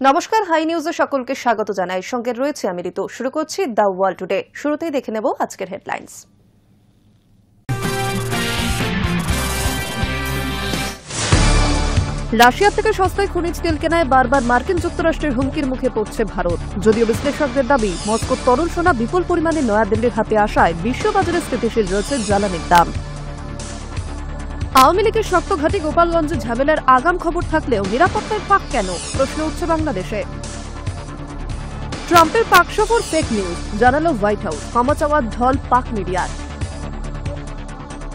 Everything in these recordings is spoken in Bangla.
নমস্কার, হাই নিউজে সকলকে স্বাগত জানাই। সঙ্গে রয়েছে আমি ঋতু। শুরু করছি দ্য ওয়ার্ল্ড টুডে। শুরুতেই দেখে নেব আজকের হেডলাইন্স। রাশিয়া থেকে সস্তায় খনিজ তেল কেনায় বারবার মার্কিন যুক্তরাষ্ট্রের হুমকির মুখে পড়ছে ভারত। যদিও বিশ্লেষকদের দাবি, মস্কোর তরল সোনা বিপুল পরিমাণে নয়াদিল্লির হাতে আসায় বিশ্ববাজারে স্থিতিশীল রয়েছে জ্বালানির দাম। আওয়ামী লীগের শক্ত ঘাঁটি গোপালগঞ্জে ঝামেলার আগাম খবর থাকলেও নিরাপত্তার ফাঁক কেন, প্রশ্ন উঠছে বাংলাদেশে। ট্রাম্পের পাক সফর ফেক নিউজ, জানালো হোয়াইট হাউস। ক্ষমা চাওয়ার ঢল পাক মিডিয়ার।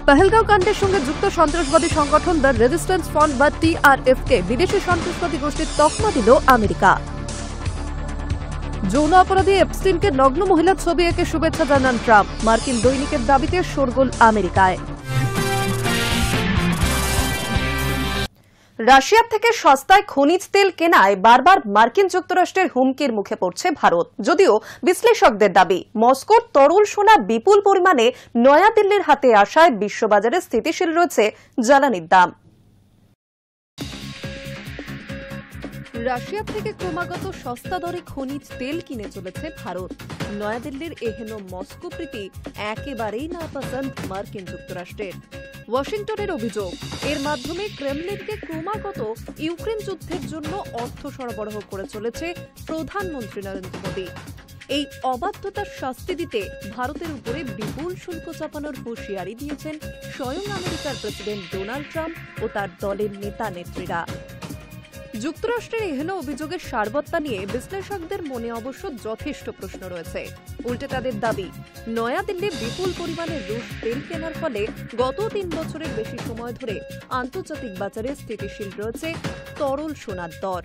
পহেলগাঁও কাণ্ডের সঙ্গে যুক্ত সন্ত্রাসবাদী সংগঠন দ্য রেজিস্ট্যান্স ফ্রন্ট বা টিআরএফকে বিদেশি সন্ত্রাসবাদী গোষ্ঠীর তকমা দিল আমেরিকা। যৌন অপরাধী এপস্টিনকে নগ্ন মহিলার ছবি এঁকে শুভেচ্ছা জানান ট্রাম্প। মার্কিন দৈনিকের দাবিতে শোরগোল আমেরিকায়। রাশিয়া থেকে সস্তায় খনিজ তেল কেনায় বারবার মার্কিন যুক্তরাষ্ট্রের হুমকির মুখে পড়ছে ভারত। যদিও বিশ্লেষকদের দাবি, মস্কোর তরল সোনা বিপুল পরিমাণে নয়াদিল্লির হাতে আসায় বিশ্ববাজারে স্থিতিশীল রয়েছে জ্বালানির দাম। রাশিয়া থেকে ক্রমাগত সস্তা দরে খনিজ তেল কিনে চলেছে ভারত। নয়াদিল্লির এহেন মস্কো প্রীতি একেবারেই নাপসন্দ মার্কিন যুক্তরাষ্ট্রের। ওয়াশিংটনের অভিযোগ, এর মাধ্যমে ক্রেমলিনকে ক্রমাগত ইউক্রেন যুদ্ধের জন্য অর্থ সরবরাহ করে চলেছে প্রধানমন্ত্রী নরেন্দ্র মোদী। এই অবাধ্যতার শাস্তি দিতে ভারতের উপরে বিপুল শুল্ক চাপানোর হুঁশিয়ারি দিয়েছেন স্বয়ং আমেরিকার প্রেসিডেন্ট ডোনাল্ড ট্রাম্প ও তার দলের নেতা নেত্রীরা। যুক্তরাষ্ট্রের এহেন অভিযোগের সারবত্তা নিয়ে বিশ্লেষকদের মনে অবশ্য যথেষ্ট প্রশ্ন রয়েছে। উল্টে তাদের দাবি, নয়াদিল্লি বিপুল পরিমাণে রুশ তেল কেনার ফলে গত 3 বছরের বেশি সময় ধরে আন্তর্জাতিক বাজারে স্থিতিশীল রয়েছে তরল সোনার দর।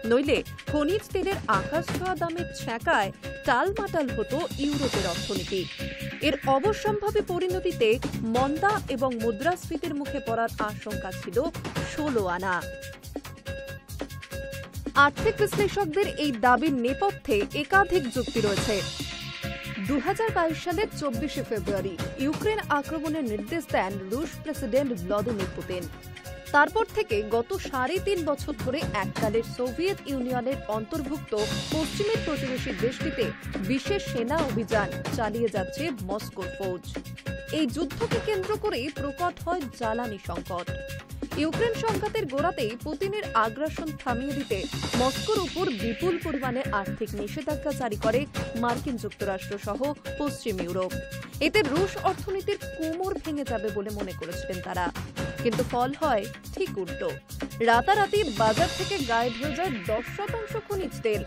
নইলে খনিজ তেলের আকাশ ছোঁয়া দামের ছ্যাঁকায় টালমাটাল হতো ইউরোপের অর্থনীতি। এর অবশ্যম্ভাবী পরিণতিতে মন্দা এবং মুদ্রাস্ফীতির মুখে পড়ার আশঙ্কা ছিল 16 আনা। আর্থিক বিশ্লেষকদের এই দাবির নেপথ্যে একাধিক যুক্তি রয়েছে। 2022 সালের 24 ফেব্রুয়ারি ইউক্রেন আক্রমণের নির্দেশ দেন রুশ প্রেসিডেন্ট ভ্লাদিমির পুতিন। তারপর থেকে গত 3.5 বছর ধরে এককালের সোভিয়েত ইউনিয়নের অন্তর্ভুক্ত পশ্চিমের প্রতিবেশী দেশটিতে বিশেষ সেনা অভিযান চালিয়ে যাচ্ছে মস্কোর ফৌজ। এই যুদ্ধকে কেন্দ্র করে প্রকট হয় জ্বালানি সংকট। ইউক্রেন সংঘাতের গোড়াতেই পুতিনের আগ্রাসন থামিয়ে দিতে মস্কোর উপর বিপুল পরিমাণে আর্থিক নিষেধাজ্ঞা জারি করে মার্কিন যুক্তরাষ্ট্র সহ পশ্চিম ইউরোপ। এতে রুশ অর্থনীতির কোমর ভেঙে যাবে বলে মনে করেছিলেন তারা, কিন্তু ফল হয় ঠিক উল্টো। রাতারাতি বাজার থেকে গায়েব হয়ে যায় 10% খনিজ তেল।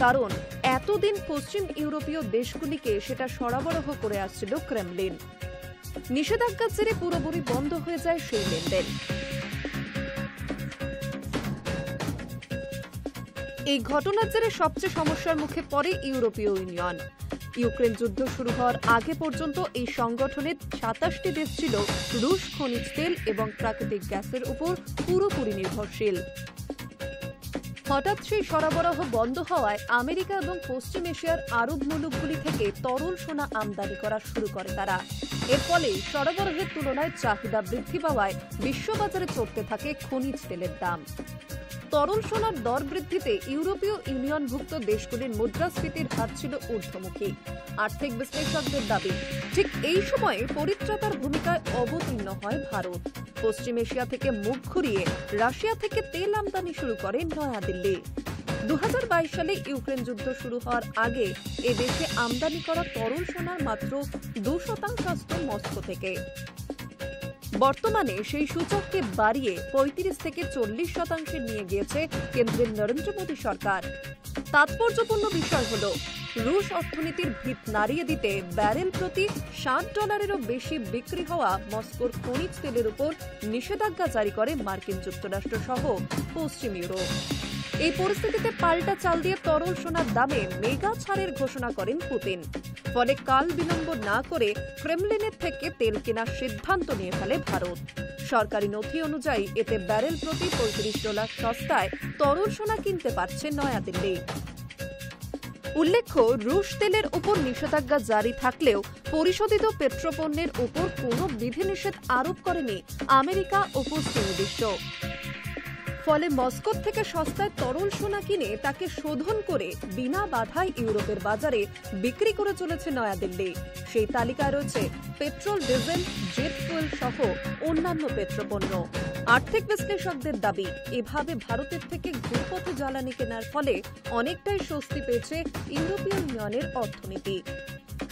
কারণ এতদিন পশ্চিম ইউরোপীয় দেশগুলিকে সেটা সরবরাহ করে আসছিল ক্রেমলিন। নিষেধাজ্ঞার জেরে পুরোপুরি বন্ধ হয়ে যায় সেই লেনদেন। এই ঘটনার জেরে সবচেয়ে সমস্যার মুখে পড়ে ইউরোপীয় ইউনিয়ন। ইউক্রেন যুদ্ধ শুরু হওয়ার আগে পর্যন্ত এই সংগঠনের 27টি দেশ ছিল রুশ খনিজ তেল এবং প্রাকৃতিক গ্যাসের উপর পুরোপুরি নির্ভরশীল। হঠাৎ সেই সরবরাহ বন্ধ হওয়ায় আমেরিকা এবং পশ্চিম এশিয়ার আরব মুলুকগুলি থেকে তরল সোনা আমদানি করা শুরু করে তারা। এর ফলে সরবরাহের তুলনায় চাহিদা বৃদ্ধি পাওয়ায় বিশ্ববাজারে চড়তে থাকে খনিজ তেলের দাম। তরল সোনার দর বৃদ্ধিতে ইউরোপীয় ইউনিয়নভুক্ত দেশগুলির মুদ্রাস্ফীতির হার ছিল ঊর্ধ্বমুখী। আর্থিক বিশ্লেষকদের দাবি, ঠিক এই সময়ে পরিত্রাতার ভূমিকায় অবতীর্ণ হয় ভারত। পশ্চিম এশিয়া থেকে মুখ ঘুরিয়ে রাশিয়া থেকে তেল আমদানি শুরু করে নয়াদিল্লি। 2022 সালে ইউক্রেন যুদ্ধ শুরু হওয়ার আগে এ দেশে আমদানি করা তরল সোনার মাত্র 2% আসত মস্কো থেকে। বর্তমানে সেই সূচককে বাড়িয়ে 35 থেকে 40% নিয়ে গিয়েছে কেন্দ্রের নরেন্দ্র মোদী সরকার। তাৎপর্যপূর্ণ বিষয় হল, রুশ অর্থনীতির ভিত নাড়িয়ে দিতে ব্যারেল প্রতি $60 বেশি বিক্রি হওয়া মস্কোর খনিজ তেলের উপর নিষেধাজ্ঞা জারি করে মার্কিন যুক্তরাষ্ট্র সহ পশ্চিম ইউরোপ। এই পরিস্থিতিতে পাল্টা চাল দিয়ে তরল সোনার দামে মেগা ছাড়ের ঘোষণা করেন পুতিন। ফলে কাল বিলম্ব না করে ক্রেমলিনের থেকে তেল কেনার সিদ্ধান্ত নিয়ে ফেলে ভারত। সরকারি নথি অনুযায়ী এতে ব্যারেল প্রতি $35 সস্তায় তরল সোনা কিনতে পারছে নয়াদিল্লি। উল্লেখ্য, রুশ তেলের উপর নিষেধাজ্ঞা জারি থাকলেও পরিশোধিত পেট্রোপণ্যের উপর কোনো বিধিনিষেধ আরোপ করেনি আমেরিকা ও পশ্চিম বিশ্ব। ফলে মস্কো থেকে সস্তায় তরল সোনা কিনে তাকে শোধন করে বিনা বাধায় ইউরোপের বাজারে বিক্রি করে চলেছে নয়াদিল্লি। সেই তালিকায় রয়েছে পেট্রোল, ডিজেল, জেট ফুয়েল সহ অন্যান্য পেট্রোপণ্য। আর্থিক বিশ্লেষকদের দাবি, এভাবে ভারতের থেকে ঘুরপথে জ্বালানি কেনার ফলে অনেকটাই স্বস্তি পেয়েছে ইউরোপীয় ইউনিয়নের অর্থনীতি।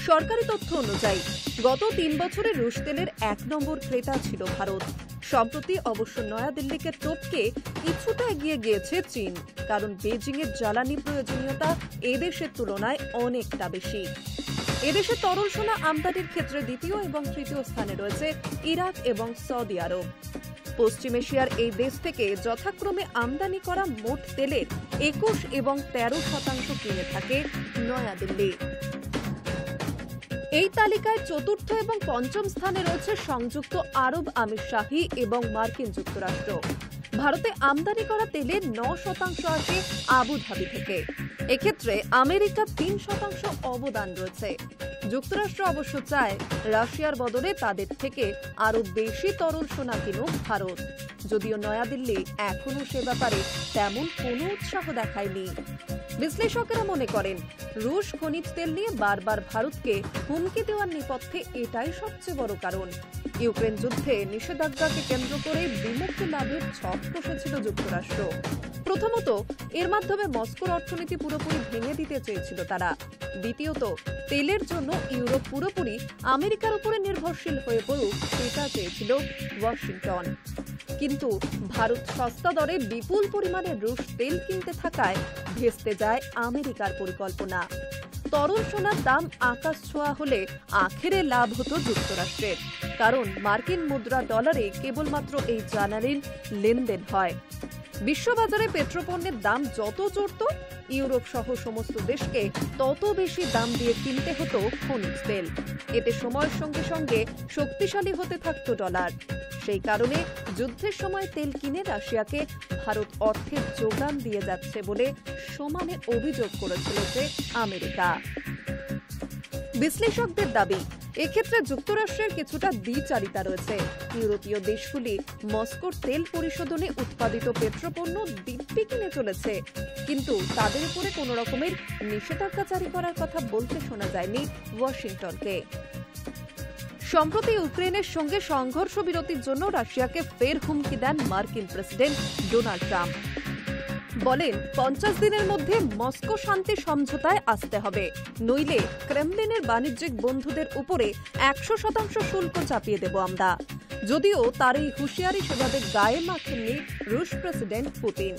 সরকারি তথ্য অনুযায়ী গত 3 বছরে রুশ তেলের 1 নম্বর ক্রেতা ছিল ভারত। সম্প্রতি অবশ্য নয়াদিল্লিকে টপকে কিছুটা এগিয়ে গিয়েছে চীন, কারণ বেজিংয়ের জ্বালানি প্রয়োজনীয়তা এদেশের তুলনায় অনেকটা বেশি। এদেশে তরল সোনা আমদানির ক্ষেত্রে দ্বিতীয় এবং তৃতীয় স্থানে রয়েছে ইরাক এবং সৌদি আরব। পশ্চিম এশিয়ার এই দেশ থেকে যথাক্রমে আমদানি করা মোট তেলের 21 এবং 13% কিনে থাকে নয়াদিল্লি। এই তালিকায় চতুর্থ এবং পঞ্চম স্থানে রয়েছে সংযুক্ত আরব আমিরশাহী এবং মার্কিন যুক্তরাষ্ট্র। ভারতে আমদানি করা তেলের 9% আসে আবুধাবি থেকে। এক্ষেত্রে আমেরিকা 3% অবদান রয়েছে। যুক্তরাষ্ট্র অবশ্য চায় রাশিয়ার বদলে তাদের থেকে আরো বেশি তরল সোনা কিনুক ভারত, যদিও নয়াদিল্লি এখনও সে ব্যাপারে তেমন কোনো উৎসাহ দেখায়নি। বিশ্লেষকেরা মনে করেন, রুশ খনিজ তেল নিয়ে বারবার ভারতকে হুমকি দেওয়ার নেপথ্যে এটাই সবচেয়ে বড় কারণ। ইউক্রেন যুদ্ধে নিষেধাজ্ঞাকে কেন্দ্র করে বিমুক্তি লাভের ছক কষেছিল যুক্তরাষ্ট্র। প্রথমত, এর মাধ্যমে মস্কোর অর্থনীতি পুরোপুরি ভেঙে দিতে চেয়েছিল তারা। দ্বিতীয়ত, তেলের জন্য ইউরোপ পুরোপুরি আমেরিকার উপরে নির্ভরশীল হয়ে পড়ুক, সেটা চেয়েছিল ওয়াশিংটন। কিন্তু ভারত সস্তা দরে বিপুল পরিমাণে রুশ তেল কিনতে থাকায় ভেস্তে যায় আমেরিকার পরিকল্পনা। তরল সোনার দাম আকাশ ছোঁয়া হলে আখেরে লাভ হতো যুক্তরাষ্ট্রের, কারণ মার্কিন মুদ্রা ডলারে কেবলমাত্র এই জ্বালানির লেনদেন হয়। বিশ্ববাজারে পেট্রোপণ্যের দাম যত চড়ত, ইউরোপ সহ সমস্ত দেশকে তত বেশি দাম দিয়ে কিনতে হতো খনিজ তেল। এতে সময়ের সঙ্গে সঙ্গে শক্তিশালী হতে থাকত ডলার। সেই কারণে যুদ্ধের সময় তেল কিনে রাশিয়াকে ভারত অর্থের যোগান দিয়ে যাচ্ছে বলে সমানে অভিযোগ করেছিল যে আমেরিকা। বিশ্লেষকদের দাবি, এক্ষেত্রে যুক্তরাষ্ট্রের কিছুটা দ্বিচারিতা রয়েছে। ইউরোপীয় দেশগুলি মস্কোর তেল পরিশোধনে উৎপাদিত পেট্রোপণ্য দিব্যি কিনে চলেছে, কিন্তু তাদের উপরে কোনো রকমের নিষেধাজ্ঞা জারি করার কথা বলতে শোনা যায়নি ওয়াশিংটনকে। সম্প্রতি ইউক্রেনের সঙ্গে সংঘর্ষ বিরতির জন্য রাশিয়াকে ফের হুমকি দেন মার্কিন প্রেসিডেন্ট ডোনাল্ড ট্রাম্প। বলেন, 50 দিনের মধ্যে মস্কো শান্তি সমঝোতায় আসতে হবে, নইলে ক্রেমলিনের বাণিজ্যিক বন্ধুদের উপরে 100% শুল্ক চাপিয়ে দেব আমরা। যদিও তার এই হুঁশিয়ারি সেভাবে গায়ে মাখেননি রুশ প্রেসিডেন্ট পুতিন।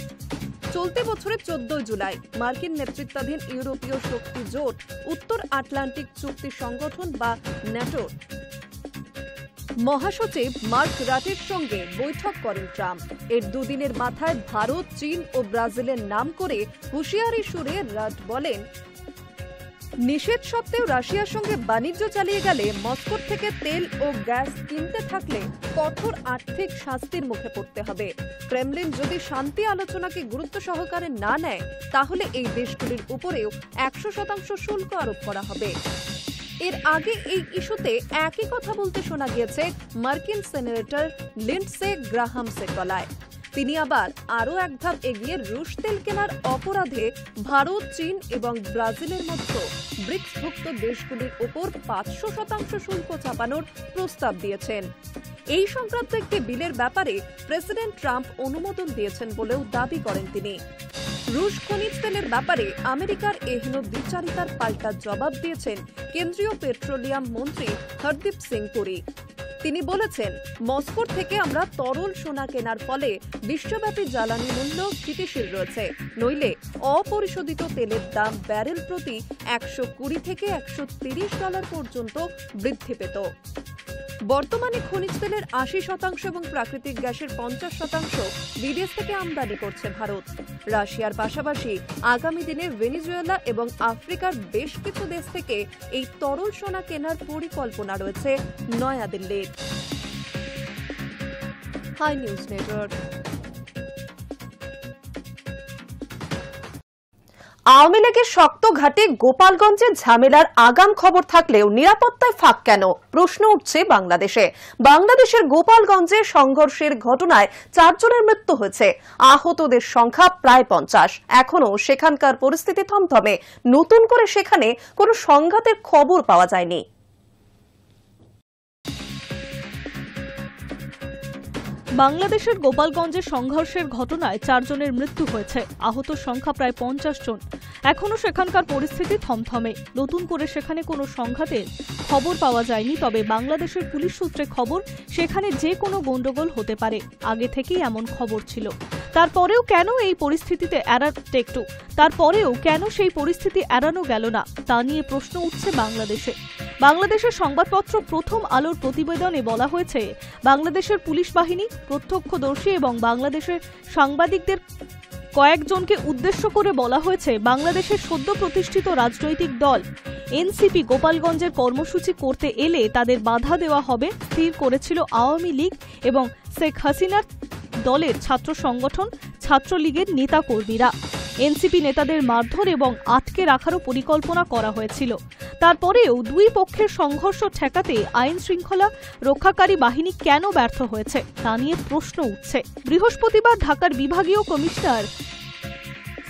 চলতি বছরের 14 জুলাই মার্কিন নেতৃত্বাধীন ইউরোপীয় শক্তি জোট উত্তর আটলান্টিক চুক্তি সংগঠন বা ন্যাটোর মহাসচিব মার্ক রাটের সঙ্গে বৈঠক করেন ট্রাম্প। এর দুদিনের মাথায় ভারত, চীন ও ব্রাজিলের নাম করে হুঁশিয়ারি সুরে রাট বলেন, নিষেধ সত্ত্বেও রাশিয়ার সঙ্গে বাণিজ্য চালিয়ে গেলে, মস্কোর থেকে তেল ও গ্যাস কিনতে থাকলে কঠোর আর্থিক শাস্তির মুখে পড়তে হবে। ক্রেমলিন যদি শান্তি আলোচনাকে গুরুত্ব সহকারে না নেয়, তাহলে এই দেশগুলির উপরেও 100% শুল্ক আরোপ করা হবে। এর আগে এই ইস্যুতে একই কথা বলতে শোনা গিয়েছে মার্কিন সেনেটর লিন্ডসে গ্রাহামসের গলায়। তিনি আবার আরও এক ধাপ এগিয়ে রুশ তেল কেনার অপরাধে ভারত, চীন এবং ব্রাজিলের মধ্যে ব্রিক্সভুক্ত দেশগুলির উপর 500% শুল্ক চাপানোর প্রস্তাব দিয়েছেন। এই সংক্রান্ত একটি বিলের ব্যাপারে প্রেসিডেন্ট ট্রাম্প অনুমোদন দিয়েছেন বলেও দাবি করেন তিনি। রুশ খনিজ তেলের ব্যাপারে আমেরিকার এহেন দ্বিচারিতার পাল্টা জবাব দিয়েছেন কেন্দ্রীয় পেট্রোলিয়াম মন্ত্রী হরদীপ সিং পুরী। তিনি বলেছেন, মস্কোর থেকে আমরা তরল সোনা কেনার ফলে বিশ্বব্যাপী জ্বালানি মূল্য স্থিতিশীল রয়েছে, নইলে অপরিশোধিত তেলের দাম ব্যারেল প্রতি $120 থেকে $130 পর্যন্ত বৃদ্ধি পেত। বর্তমানে খনিজ তেলের 80% এবং প্রাকৃতিক গ্যাসের 50% বিদেশ থেকে আমদানি করছে ভারত। রাশিয়ার পাশাপাশি আগামী দিনে ভেনেজুয়েলা এবং আফ্রিকার বেশ কিছু দেশ থেকে এই তরল সোনা কেনার পরিকল্পনা রয়েছে নয়াদিল্লির। High News network. আওয়ামী লীগের শক্ত ঘাটে গোপালগঞ্জের ঝামেলার আগাম খবর থাকলেও নিরাপত্তায় ফাঁক কেন প্রশ্ন উঠছে বাংলাদেশে। বাংলাদেশের গোপালগঞ্জে সংঘর্ষের ঘটনায় 4 জনের মৃত্যু হয়েছে, আহতদের সংখ্যা প্রায় 50। এখনো সেখানকার পরিস্থিতি থমথমে, নতুন করে সেখানে কোনো সংঘাতের খবর পাওয়া যায়নি। বাংলাদেশের গোপালগঞ্জের সংঘর্ষের ঘটনায় 4 জনের মৃত্যু হয়েছে, আহত সংখ্যা প্রায় 50 জন। এখনো সেখানকার পরিস্থিতি থমথমে, নতুন করে সেখানে কোনো সংঘাতের খবর পাওয়া যায়নি। তবে বাংলাদেশের পুলিশ সূত্রে খবর, সেখানে যে কোনো গন্ডগোল হতে পারে, আগে থেকেই এমন খবর ছিল। তারপরেও কেন এই পরিস্থিতিতে তারপরেও কেন সেই পরিস্থিতি এড়ানো গেল না, তা নিয়ে প্রশ্ন উঠছে বাংলাদেশে। বাংলাদেশের সংবাদপত্র প্রথম আলোর প্রতিবেদনে বলা হয়েছে, বাংলাদেশের পুলিশ বাহিনী, প্রত্যক্ষদর্শী এবং বাংলাদেশের সাংবাদিকদের কয়েকজনকে উদ্দেশ্য করে বলা হয়েছে, বাংলাদেশের সদ্য প্রতিষ্ঠিত রাজনৈতিক দল এনসিপি গোপালগঞ্জের কর্মসূচি করতে এলে তাদের বাধা দেওয়া হবে স্থির করেছিল আওয়ামী লীগ এবং শেখ হাসিনার দলের ছাত্র সংগঠন ছাত্রলীগের নেতাকর্মীরা। এনসিপি নেতাদের মারধর এবং আটকে রাখারও পরিকল্পনা করা হয়েছিল। তারপরেও দুই পক্ষের সংঘর্ষ ঠেকাতে আইন শৃঙ্খলা রক্ষাকারী বাহিনী কেন ব্যর্থ হয়েছে, তা নিয়ে প্রশ্ন উঠছে। বৃহস্পতিবার ঢাকার বিভাগীয় কমিশনার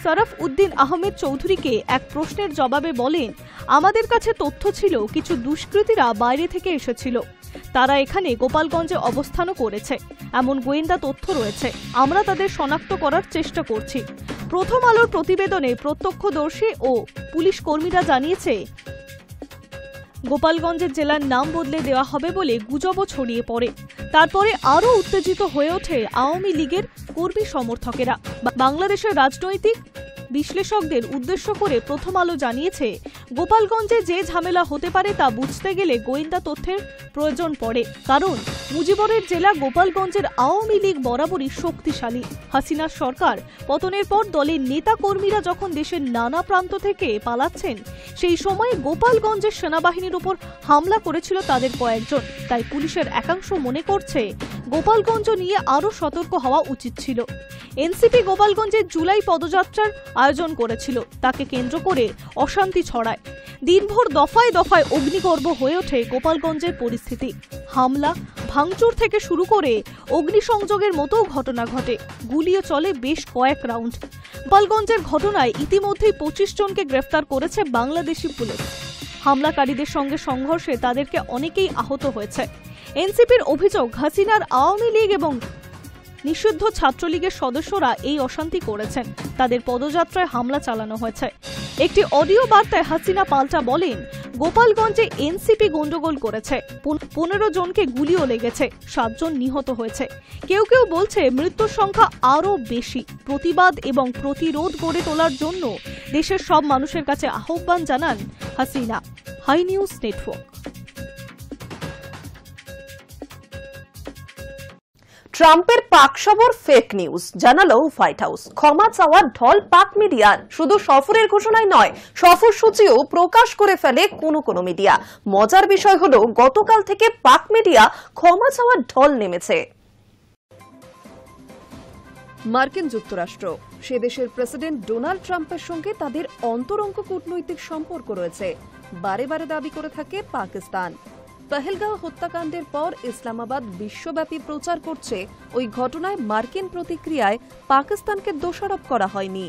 শরফ উদ্দিন আহমেদ চৌধুরীকে এক প্রশ্নের জবাবে বলেন, আমাদের কাছে তথ্য ছিল কিছু দুষ্কৃতীরা বাইরে থেকে এসেছিল, তারা এখানে গোপালগঞ্জে অবস্থানও করেছে, এমন গোয়েন্দা তথ্য রয়েছে, আমরা তাদের শনাক্ত করার চেষ্টা করছি। প্রথম আলোর প্রতিবেদনে প্রত্যক্ষদর্শী ও পুলিশ কর্মীরা জানিয়েছে, গোপালগঞ্জের জেলার নাম বদলে দেওয়া হবে বলে গুজবও ছড়িয়ে পড়ে। তারপরে আরও উত্তেজিত হয়ে ওঠে আওয়ামী লীগের কর্মী সমর্থকেরা। বাংলাদেশের রাজনৈতিক বিশ্লেষকদের উদ্দেশ্য করে প্রথম আলো জানিয়েছে, গোপালগঞ্জে যে ঝামেলা হতে পারে তা বুঝতে গেলে গোয়েন্দা তথ্যের প্রয়োজন পড়ে, কারণ মুজিবরের জেলা গোপালগঞ্জের আওয়ামী লীগ বরাবরই শক্তিশালী। হাসিনার সরকার পতনের পর দলের নেতা কর্মীরা যখন দেশের নানা প্রান্ত থেকে পালাচ্ছেন, সেই সময়ে গোপালগঞ্জের সেনাবাহিনীর উপর হামলা করেছিল তাদের কয়েকজন। তাই পুলিশের একাংশ মনে করছে, গোপালগঞ্জ নিয়ে আরও সতর্ক হওয়া উচিত ছিল। এনসিপি গোপালগঞ্জে জুলাই পদযাত্রার আয়োজন করেছিল, তাকে কেন্দ্র করে অশান্তি ছড়ায়। দিনভর দফায় দফায় অগ্নিগর্ভ হয়ে ওঠে গোপালগঞ্জের পরিস্থিতি। হামলা, ভাঙচুর থেকে শুরু করে অগ্নিসংযোগের মতো ঘটনা ঘটে, গুলিও চলে বেশ কয়েক রাউন্ড। গোপালগঞ্জের ঘটনায় ইতিমধ্যেই 25 জনকে গ্রেফতার করেছে বাংলাদেশি পুলিশ। হামলাকারীদের সঙ্গে সংঘর্ষে তাদেরকে অনেকেই আহত হয়েছে। এনসিপির অভিযোগ, হাসিনার আওয়ামী লীগ এবং নিষিদ্ধ ছাত্রলীগের সদস্যরা এই অশান্তি করেছেন, তাদের পদযাত্রায় হামলা চালানো হয়েছে। একটি অডিও বার্তায় হাসিনা পাল্টা বলেন, গোপালগঞ্জে এনসিপি গন্ডগোল করেছে, 15 জনকে গুলিও লেগেছে, 7 জন নিহত হয়েছে। কেউ কেউ বলছে মৃত্যুর সংখ্যা আরও বেশি। প্রতিবাদ এবং প্রতিরোধ গড়ে তোলার জন্য দেশের সব মানুষের কাছে আহ্বান জানান হাসিনা। High News network. ট্রাম্পের পাক সফর ফেক নিউজ, জানালো হোয়াইট হাউস। ক্ষমা চাওয়ার ঢল পাক মিডিয়ার, শুধু সফরের ঘোষণায় নয়, সফরসূচিও প্রকাশ করে ফেলে কোনো মিডিয়া। মজার বিষয় হলো, গতকাল থেকে পাক মিডিয়া ক্ষমা চাওয়ার ঢল নেমেছে। মার্কিন যুক্তরাষ্ট্র, সে দেশের প্রেসিডেন্ট ডোনাল্ড ট্রাম্পের সঙ্গে তাদের অন্তরঙ্গ কূটনৈতিক সম্পর্ক রয়েছে, বারে বারে দাবি করে থাকে পাকিস্তান। পহেলগাঁও হত্যাকাণ্ডের পর ইসলামাবাদ বিশ্বব্যাপী প্রচার করছে, ওই ঘটনায় মার্কিন প্রতিক্রিয়ায় পাকিস্তানকে দোষারোপ করা হয়নি।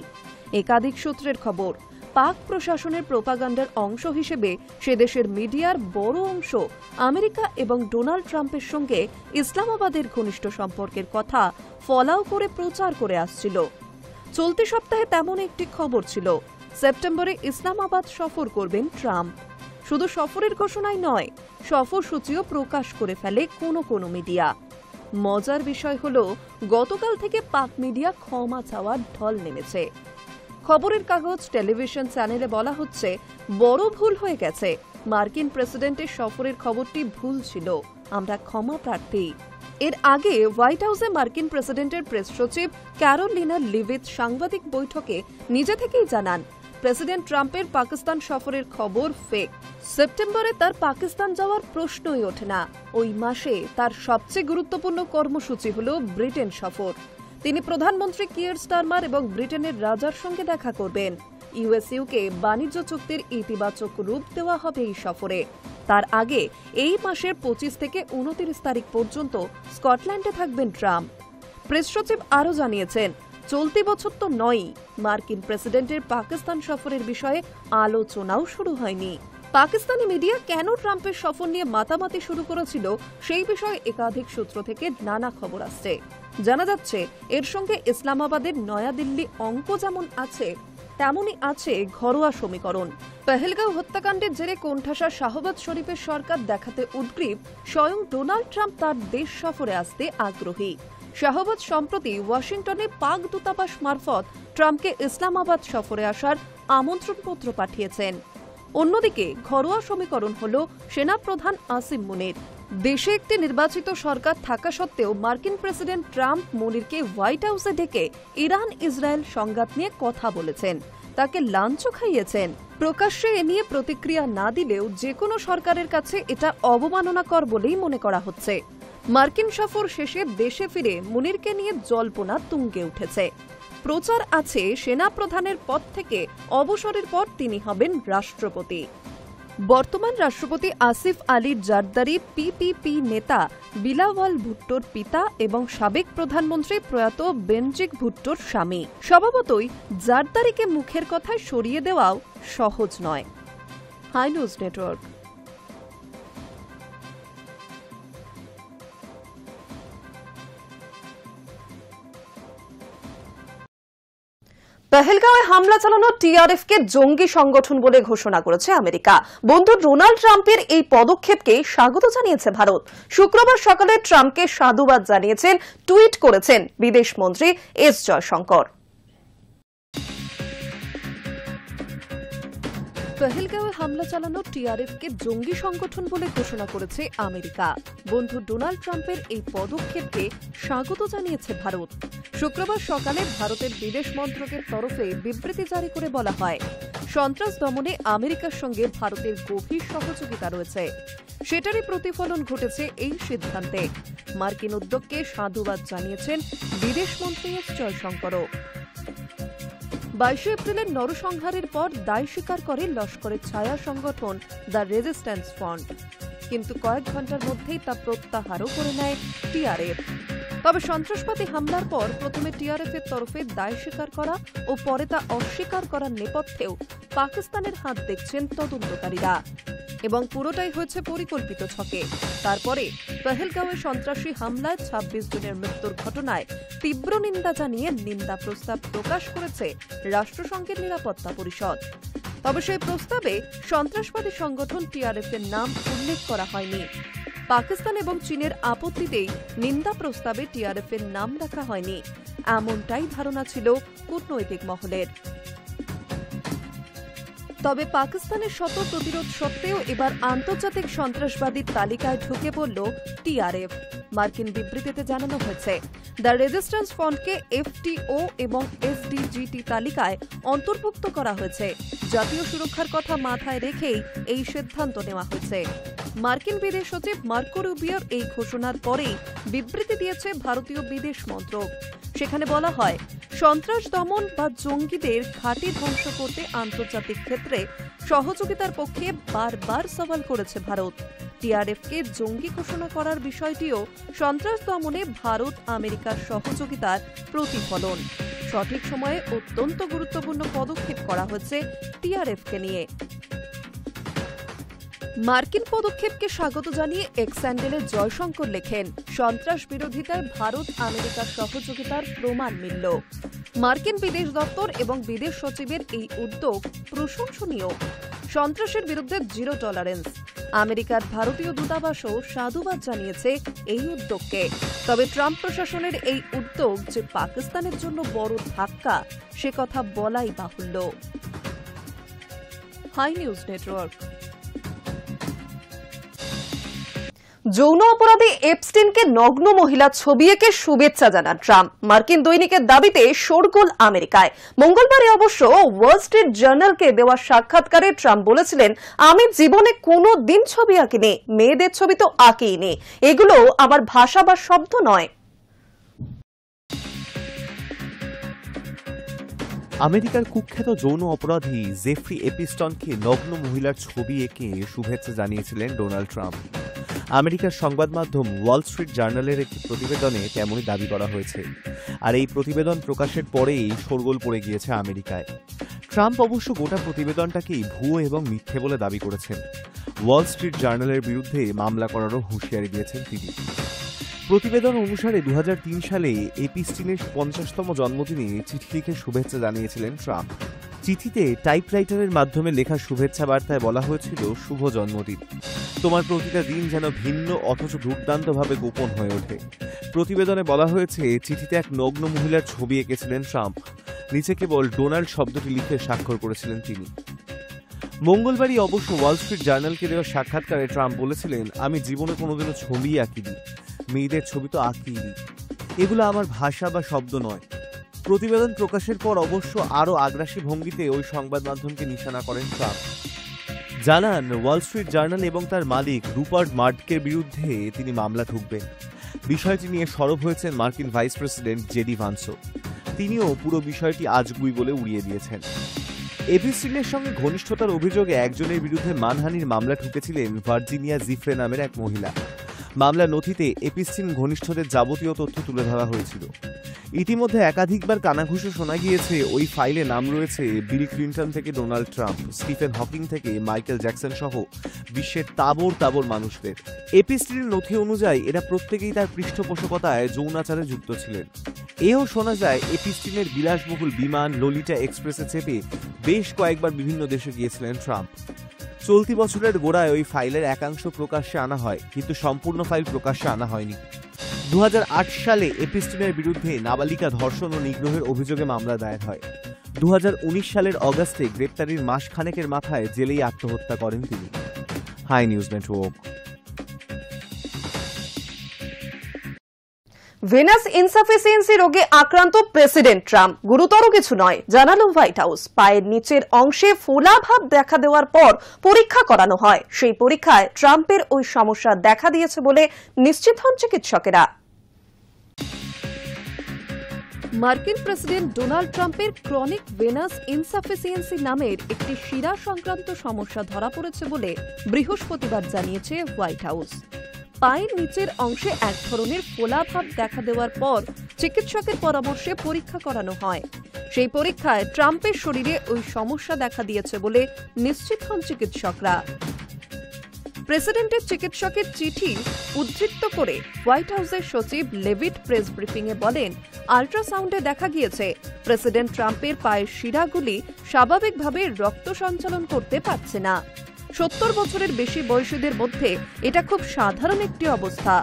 একাধিক সূত্রের খবর, পাক প্রশাসনের প্রোপাগান্ডার অংশ হিসেবে সে দেশের মিডিয়ার বড় অংশ আমেরিকা এবং ডোনাল্ড ট্রাম্পের সঙ্গে ইসলামাবাদের ঘনিষ্ঠ সম্পর্কের কথা ফলাও করে প্রচার করে আসছিল। চলতি সপ্তাহে তেমন একটি খবর ছিল, সেপ্টেম্বরে ইসলামাবাদ সফর করবেন ট্রাম্প। শুধু সফরের ঘোষণাই নয়, সফরসূচিও প্রকাশ করে ফেলে কোনো মিডিয়া। মজার বিষয় হলো, গতকাল থেকে পাক মিডিয়া ক্ষমা চাওয়ার ঢল নেমেছে। খবরের কাগজ, টেলিভিশন চ্যানেলে বলা হচ্ছে, বড় ভুল হয়ে গেছে, মার্কিন প্রেসিডেন্টের সফরের খবরটি ভুল ছিল, আমরা ক্ষমা প্রার্থী। এর আগে হোয়াইট হাউসে মার্কিন প্রেসিডেন্টের প্রেস সচিব ক্যারোলিনা লিভিথ সাংবাদিক বৈঠকে নিজে থেকেই জানান, প্রেসিডেন্ট ট্রাম্পের পাকিস্তান সফরের খবর ফেক। সেপ্টেম্বরে তার পাকিস্তান যাওয়ার প্রশ্নই ওঠে না। ওই মাসে তার সবচেয়ে গুরুত্বপূর্ণ কর্মসূচি হল ব্রিটেন সফর। তিনি প্রধানমন্ত্রী কিয়ার স্টারমার এবং ব্রিটেনের রাজার সঙ্গে দেখা করবেন। ইউএসইউকে বাণিজ্য চুক্তির ইতিবাচক রূপ দেওয়া হবে এই সফরে। তার আগে এই মাসের 25 থেকে 29 তারিখ পর্যন্ত স্কটল্যান্ডে থাকবেন ট্রাম্প। প্রেস সচিব আরও জানিয়েছেন, চলতি বছর তো নয়ই, মার্কিন প্রেসিডেন্টের পাকিস্তান সফরের বিষয়ে আলোচনাও শুরু হয়নি। পাকিস্তানি মিডিয়া কেন ট্রাম্পের সফর নিয়ে মাতামাতি শুরু করেছিল সেই বিষয়ে একাধিক সূত্র থেকে নানা খবর আসছে। জানা যাচ্ছে, এর সঙ্গে ইসলামাবাদের নয়াদিল্লি অঙ্ক যেমন আছে, তেমনই আছে ঘরোয়া সমীকরণ। পেহেলগাঁও হত্যাকাণ্ডের জেরে কোণঠাসা শাহবাজ শরীফের সরকার দেখাতে উদ্গ্রীব স্বয়ং ডোনাল্ড ট্রাম্প তার দেশ সফরে আসতে আগ্রহী। শাহবাজ সম্প্রতি ওয়াশিংটনে পাক দূতাবাস মারফত ট্রাম্পকে ইসলামাবাদ সফরে আসার আমন্ত্রণপত্র পাঠিয়েছেন। অন্যদিকে ঘরোয়া সমীকরণ হল সেনাপ্রধান আসিম মুনির। দেশে একটি নির্বাচিত সরকার থাকা সত্ত্বেও মার্কিন প্রেসিডেন্ট ট্রাম্প মুনিরকে হোয়াইট হাউসে ডেকে ইরান ইসরায়েল সংঘাত নিয়ে কথা বলেছেন, তাকে লাঞ্চও খাইয়েছেন। প্রকাশ্যে এ নিয়ে প্রতিক্রিয়া না দিলেও যে কোনো সরকারের কাছে এটা অবমাননাকর বলেই মনে করা হচ্ছে। মার্কিন সফর শেষে দেশে ফিরে মুনিরকে নিয়ে জল্পনা তুঙ্গে উঠেছে। প্রচার আছে, সেনাপ্রধানের পদ থেকে অবসরের পর তিনি হবেন রাষ্ট্রপতি। বর্তমান রাষ্ট্রপতি আসিফ আলী জারদারি পিপিপি নেতা বিলাওয়াল ভুট্টোর পিতা এবং সাবেক প্রধানমন্ত্রী প্রয়াত বেনজির ভুট্টোর স্বামী। স্বভাবতই জারদারিকে মুখের কথায় সরিয়ে দেওয়াও সহজ নয়। High News network. পেহেলগাঁওয়ে হামলা চালানো টিআরএফকে জঙ্গি সংগঠন বলে ঘোষণা করেছে আমেরিকা। বন্ধু ডোনাল্ড ট্রাম্পের এই পদক্ষেপকে স্বাগত জানিয়েছে ভারত। শুক্রবার সকালে ট্রাম্পকে সাধুবাদ জানিয়েছেন, টুইট করেছেন বিদেশ মন্ত্রী এস জয়শঙ্কর। পেহেলগাঁওয়ে হামলা চালানো টিআরএফকে জঙ্গি সংগঠন বলে ঘোষণা করেছে আমেরিকা। বন্ধু ডোনাল্ড ট্রাম্পের এই পদক্ষেপকে স্বাগত জানিয়েছে ভারত। শুক্রবার সকালে ভারতের বিদেশ মন্ত্রকের তরফে বিবৃতি জারি করে বলা হয়, সন্ত্রাস দমনে আমেরিকার সঙ্গে ভারতের গভীর সহযোগিতা রয়েছে। সেটারই প্রতিফলন ঘটেছে এই সিদ্ধান্তে। মার্কিন উদ্যোগকে সাধুবাদ জানিয়েছেন বিদেশমন্ত্রী এস জয়শঙ্করও। 22 এপ্রিলের নরসংহারের পর দায় স্বীকার করে লস্করের ছায়া সংগঠন দ্য রেজিস্ট্যান্স ফ্রন্ট, কিন্তু কয়েক ঘন্টার মধ্যেই তা প্রত্যাহারও করে নেয় টিআরএফ। তবে সন্ত্রাসবাদী হামলার পর প্রথমে টিআরএফ এর তরফে দায় স্বীকার করা ও পরে তা অস্বীকার করার নেপথ্যেও পাকিস্তানের হাত দেখছেন তদন্তকারীরা, এবং পুরোটাই হয়েছে পরিকল্পিত ছকে। তারপরে পেহেলগাঁওয়ে সন্ত্রাসী হামলায় 26 জনের মৃত্যুর ঘটনায় তীব্র নিন্দা জানিয়ে নিন্দা প্রস্তাব প্রকাশ করেছে রাষ্ট্রসংঘের নিরাপত্তা পরিষদ। তবে সেই প্রস্তাবে সন্ত্রাসবাদী সংগঠন টিআরএফ এর নাম উল্লেখ করা হয়নি। পাকিস্তান এবং চীনের আপত্তিতেই নিন্দা প্রস্তাবে টিআরএফ এর নাম রাখা হয়নি, এমনটাই ধারণা ছিল কূটনৈতিক মহলের। তবে পাকিস্তানের শত প্রতিরোধ সত্ত্বেও এবার আন্তর্জাতিক সন্ত্রাসবাদীর তালিকায় ঢুকে পড়ল টিআরএফ। মার্কিন বিবৃতিতে জানানো হয়েছে, দ্য রেজিস্ট্যান্স ফ্রন্টকে এফটিও এবং এসডিজিটি তালিকায় অন্তর্ভুক্ত করা হয়েছে। জাতীয় সুরক্ষার কথা মাথায় রেখেই এই সিদ্ধান্ত নেওয়া হয়েছে। মার্কিন বিদেশ সচিব মার্কো রুবিওর এই ঘোষণার পরেই বিবৃতি দিয়েছে ভারতীয় বিদেশ মন্ত্রক। সেখানে বলা হয়, সন্ত্রাস দমন বা জঙ্গিদের ঘাঁটি ধ্বংস করতে আন্তর্জাতিক ক্ষেত্রে সহযোগিতার পক্ষে বারবার সওয়াল করেছে ভারত। টিআরএফকে জঙ্গি ঘোষণা করার বিষয়টিও সন্ত্রাস দমনে ভারত আমেরিকার সহযোগিতার প্রতিফলন। সঠিক সময়ে অত্যন্ত গুরুত্বপূর্ণ পদক্ষেপ করা হয়েছে টিআরএফকে নিয়ে। মার্কিন পদক্ষেপকে স্বাগত জানিয়ে এক্স হ্যান্ডেলে জয়শঙ্কর লেখেন, সন্ত্রাস বিরোধিতায় ভারত আমেরিকার সহযোগিতার প্রমাণ মিলল। মার্কিন বিদেশ দপ্তর এবং বিদেশ সচিবের এই উদ্যোগ প্রশংসনীয়। সন্ত্রাসের বিরুদ্ধে জিরো টলারেন্স। আমেরিকার ভারতীয় দূতাবাসও সাধুবাদ জানিয়েছে এই উদ্যোগকে। তবে ট্রাম্প প্রশাসনের এই উদ্যোগ যে পাকিস্তানের জন্য বড় ধাক্কা, সে কথা বলাই বাহুল্য। High News Network. যৌন অপরাধী এপস্টিনকে নগ্ন মহিলা ছবি এঁকে শুভেচ্ছা জানান ট্রাম্প। মার্কিন দৈনিকের দাবিতে শোরগোল আমেরিকায়। মঙ্গলবারে অবশ্য ওয়াল স্ট্রিট জার্নালকে দেওয়া সাক্ষাৎকারে ট্রাম্প বলেছিলেন, আমি জীবনে কোনো দিন ছবি আঁকিনি, মেয়েদের ছবি তো আঁকিনি, এগুলো আমার ভাষা বা শব্দ নয়। আমেরিকার কুখ্যাত যৌন অপরাধী জেফ্রি এপিস্টনকে নগ্ন মহিলার ছবি এঁকে শুভেচ্ছা জানিয়েছিলেন ডোনাল্ড ট্রাম্প। আমেরিকার সংবাদ মাধ্যম ওয়াল স্ট্রিট জার্নালের একটি প্রতিবেদনে তেমনই দাবি করা হয়েছে। আর এই প্রতিবেদন প্রকাশের পরেই শোরগোল পড়ে গিয়েছে আমেরিকায়। ট্রাম্প অবশ্য গোটা প্রতিবেদনটাকেই ভুয়ো এবং মিথ্যে বলে দাবি করেছেন। ওয়াল স্ট্রিট জার্নালের বিরুদ্ধে মামলা করারও হুঁশিয়ারি দিয়েছেন তিনি। প্রতিবেদন অনুসারে 2003 সালে এপিস্টিনের 50তম জন্মদিনে চিঠি লিখে শুভেচ্ছা জানিয়েছিলেন ট্রাম্প। চিঠিতে টাইপরাইটারের মাধ্যমে লেখা শুভেচ্ছা বার্তায় বলা হয়েছিল, শুভ জন্মদিন, তোমার প্রতিটা দিন যেন ভিন্ন অথচ দুর্দান্তভাবে গোপন হয়ে ওঠে। প্রতিবেদনে বলা হয়েছে, চিঠিতে এক নগ্ন মহিলার ছবি এঁকেছিলেন ট্রাম্প। নিচে কেবল ডোনাল্ড শব্দটি লিখে স্বাক্ষর করেছিলেন তিনি। মঙ্গলবারই অবশ্য ওয়াল স্ট্রিট জার্নালকে দেওয়া সাক্ষাৎকারে ট্রাম্প বলেছিলেন, আমি জীবনে কোনোদিনও ছবি আঁকিনি, মেয়েদের ছবি তো আঁকিনি, এগুলো আমার ভাষা বা শব্দ নয়। প্রতিবেদন প্রকাশের পর অবশ্য আরও আগ্রাসী ভঙ্গিতে ওই সংবাদ মাধ্যমকে নিশানা করেন ট্রাম্প। জানান, ওয়াল স্ট্রিট জার্নাল এবং তার মালিক রুপার্ট মার্ডকের বিরুদ্ধে তিনি মামলা ঠুকবেন। বিষয়টি নিয়ে সরব হয়েছেন মার্কিন ভাইস প্রেসিডেন্ট জেডি ভান্সও। তিনিও পুরো বিষয়টি আজগুবি বলে উড়িয়ে দিয়েছেন। এপিস্টিনের সঙ্গে ঘনিষ্ঠতার অভিযোগে একজনের বিরুদ্ধে মানহানির মামলা ঠুকেছিলেন ভার্জিনিয়া জিফ্রে নামের এক মহিলা। মামলা নথিতে এপিস্টিন ঘনিষ্ঠদের যাবতীয় তথ্য তুলে ধরা হয়েছিল। ইতিমধ্যে একাধিকবার কানাঘুষো শোনা গিয়েছে ওই ফাইলে নাম রয়েছে বিল ক্লিন্টন থেকে ডোনাল্ড ট্রাম্প, স্টিফেন হকিং থেকে মাইকেল জ্যাকসন সহ বিশ্বের তাবর তাবর মানুষদের। এপিস্টিনের নথি অনুযায়ী এরা প্রত্যেকেই তার পৃষ্ঠপোষকতায় যৌনাচারে যুক্ত ছিলেন। এও শোনা যায় এপিস্টিনের বিলাসবহুল বিমান লোলিটা এক্সপ্রেসে চেপে বেশ কয়েকবার বিভিন্ন দেশে গিয়েছিলেন ট্রাম্প। চলতি বছরের গোড়ায় ওই ফাইলের একাংশ প্রকাশ্যে আনা হয়, কিন্তু সম্পূর্ণ ফাইল প্রকাশ্যে আনা হয়নি। 2008 সালে এপিস্টিনের বিরুদ্ধে নাবালিকা ধর্ষণ ও নিগ্রহের অভিযোগে মামলা দায়ের হয়। 2019 সালের অগাস্টে গ্রেপ্তারির মাসখানেকের মাথায় জেলেই আত্মহত্যা করেন তিনি। High News Network. Venous insufficiency রোগে আক্রান্ত প্রেসিডেন্ট ট্রাম্প, গুরুতর কিছু নয়, জানালো হোয়াইট হাউস। পায়ের নিচের অংশে ফোলাভাব দেখা দেওয়ার পর পরীক্ষা করানো হয়। সেই পরীক্ষায় ট্রাম্পের ওই সমস্যা দেখা দিয়েছে বলে নিশ্চিত হন চিকিৎসকেরা। মার্কিন প্রেসিডেন্ট ডোনাল্ড ট্রাম্পের ক্রনিক ভেনাস ইনসাফিসিয়েন্সি নামের একটি শিরা সংক্রান্ত সমস্যা ধরা পড়েছে বলে বৃহস্পতিবার জানিয়েছে হোয়াইট হাউস। পায়ের নিচের অংশে এক ধরনের ফোলাভাব দেখা দেওয়ার পর চিকিৎসকের পরামর্শে পরীক্ষা করানো হয়। সেই পরীক্ষায় ট্রাম্পের শরীরে ওই সমস্যা দেখা দিয়েছে বলে নিশ্চিত হন চিকিৎসকরা। প্রেসিডেন্টের চিকিৎসকের চিঠি উদ্ধৃত করে হোয়াইট হাউসের সচিব লেভিট প্রেস ব্রিফিংয়ে বলেন, আল্ট্রাসাউন্ডে দেখা গিয়েছে প্রেসিডেন্ট ট্রাম্পের পায়ের শিরাগুলি স্বাভাবিকভাবে রক্ত সঞ্চালন করতে পারছে না। 70 বছরের বেশি বয়সীদের মধ্যে এটা খুব সাধারণ একটি অবস্থা।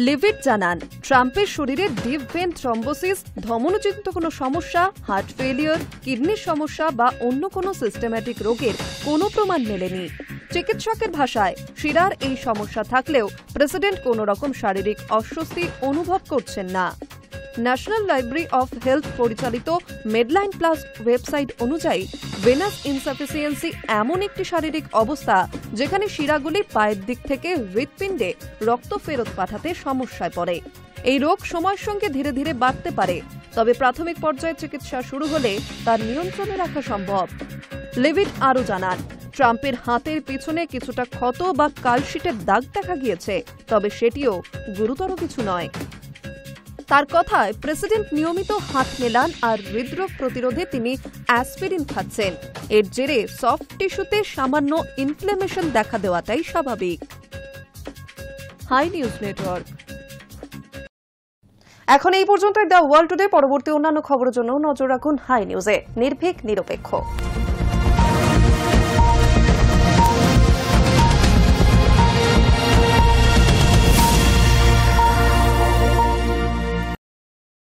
লেভিট জানান, ট্রাম্পের শরীরে ডিপ ভেন থ্রম্বোসিস, ধমনীজনিত কোনো সমস্যা, হার্ট ফেলিওর, কিডনির সমস্যা বা অন্য কোনো সিস্টেম্যাটিক রোগের কোনো প্রমাণ মেলেনি। চিকিৎসকের ভাষায়, শিরার এই সমস্যা থাকলেও প্রেসিডেন্ট কোনো রকম শারীরিক অস্বস্তি অনুভব করছেন না। ন্যাশনাল লাইব্রেরি অফ হেলথ পরিচালিত মেডলাইন প্লাস ওয়েবসাইট অনুযায়ী, ভেনাস ইনসাফিসিয়েন্সি এমন একটি শারীরিক অবস্থা যেখানে শিরাগুলি পায়ের দিক থেকে হৃৎপিণ্ডে রক্ত ফেরত পাঠাতে সমস্যায় পড়ে। এই রোগ সময়ের সঙ্গে ধীরে ধীরে বাড়তে পারে, তবে প্রাথমিক পর্যায়ে চিকিৎসা শুরু হলে তার নিয়ন্ত্রণে রাখা সম্ভব। লেভিট আরও জানান, ট্রাম্পের হাতের পিছনে কিছুটা ক্ষত বা কালশিটের দাগ দেখা গিয়েছে, তবে সেটিও গুরুতর কিছু নয়। তার কথায়, প্রেসিডেন্ট নিয়মিত হাত মেলান আর হৃদরোগ প্রতিরোধে তিনি অ্যাসপিরিন খাচ্ছেন। এর জেরে সফট টিস্যুতে সামান্য ইনফ্লেমেশন দেখা দেওয়াটাই স্বাভাবিক। High News Network. এখন এই পর্যন্তই দ্য ওয়ার্ল্ড টুডে। পরবর্তী অন্যান্য খবরের জন্য নজর রাখুন হাই নিউজে। নির্ভীক, নিরপেক্ষ।